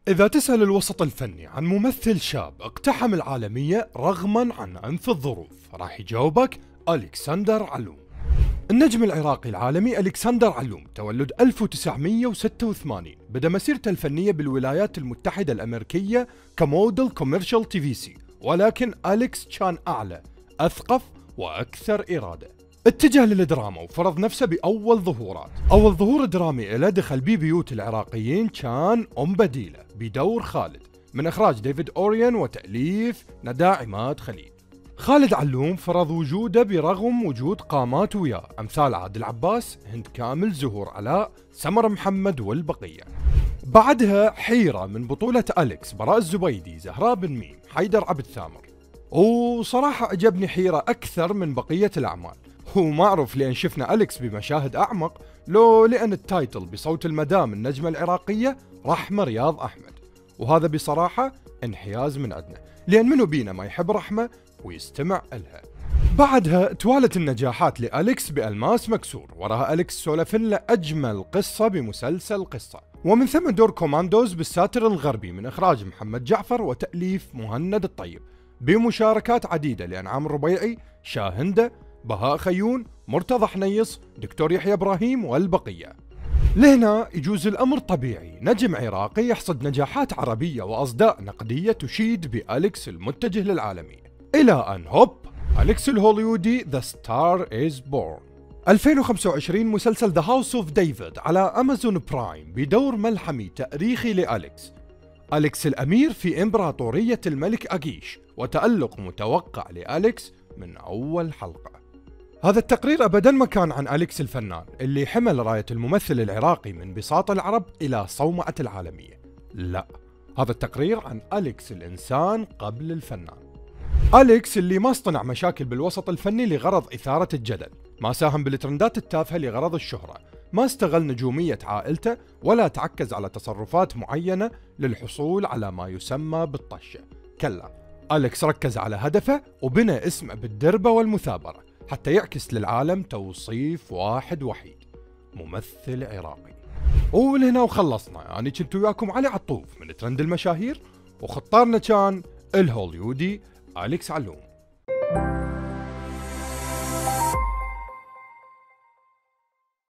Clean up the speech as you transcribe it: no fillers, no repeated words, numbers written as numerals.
إذا تسأل الوسط الفني عن ممثل شاب اقتحم العالمية رغما عن أنف الظروف، راح يجاوبك ألكسندر علوم. النجم العراقي العالمي ألكسندر علوم تولد 1986، بدأ مسيرته الفنية بالولايات المتحدة الأمريكية كموديل كوميرشال تي في سي، ولكن أليكس كان أعلى، أثقف وأكثر إرادة. اتجه للدراما وفرض نفسه بأول ظهورات. أول ظهور درامي له دخل بيه بيوت العراقيين كان أم بديلة بدور خالد، من إخراج ديفيد أوريان وتأليف ندى عماد خليل. خالد علوم فرض وجوده برغم وجود قامات وياه أمثال عادل عباس، هند كامل، زهور علاء، سمر محمد والبقية. بعدها حيرة من بطولة أليكس، براء الزبيدي، زهراء بن ميم، حيدر عبد ثامر. وصراحة عجبني حيرة أكثر من بقية الأعمال، وما أعرف لأن شفنا أليكس بمشاهد أعمق، لو لأن التايتل بصوت المدام النجمة العراقية رحمة رياض أحمد، وهذا بصراحة انحياز من عندنا، لأن منو بينا ما يحب رحمة ويستمع إلها. بعدها توالت النجاحات لأليكس بألماس مكسور، وراها أليكس سولفن له أجمل قصة بمسلسل قصة، ومن ثم دور كوماندوز بالساتر الغربي من إخراج محمد جعفر وتأليف مهند الطيب، بمشاركات عديدة لأنعام الربيعي، شاهندة، بهاء خيون، مرتضى حنيص، دكتور يحيى إبراهيم والبقية. لهنا يجوز الأمر طبيعي نجم عراقي يحصد نجاحات عربية وأصداء نقدية تشيد بأليكس المتجه للعالمية، إلى أن هوب أليكس الهوليودي The Star is Born. 2025 مسلسل The House of David على أمازون برايم بدور ملحمي تاريخي لأليكس. أليكس الأمير في إمبراطورية الملك أجيش، وتألق متوقع لأليكس من أول حلقة. هذا التقرير أبدا ما كان عن أليكس الفنان اللي حمل راية الممثل العراقي من بساط العرب إلى صومعة العالمية، لا، هذا التقرير عن أليكس الإنسان قبل الفنان. أليكس اللي ما اصطنع مشاكل بالوسط الفني لغرض إثارة الجدل، ما ساهم بالترندات التافهة لغرض الشهرة، ما استغل نجومية عائلته، ولا تعكز على تصرفات معينة للحصول على ما يسمى بالطشة. كلا، أليكس ركز على هدفه وبنى اسمه بالدربة والمثابرة حتى يعكس للعالم توصيف واحد وحيد: ممثل عراقي. ولهنا وخلصنا. أنا كنت وياكم علي عطوف من ترند المشاهير، وخطارنا كان الهوليودي أليكس علوم.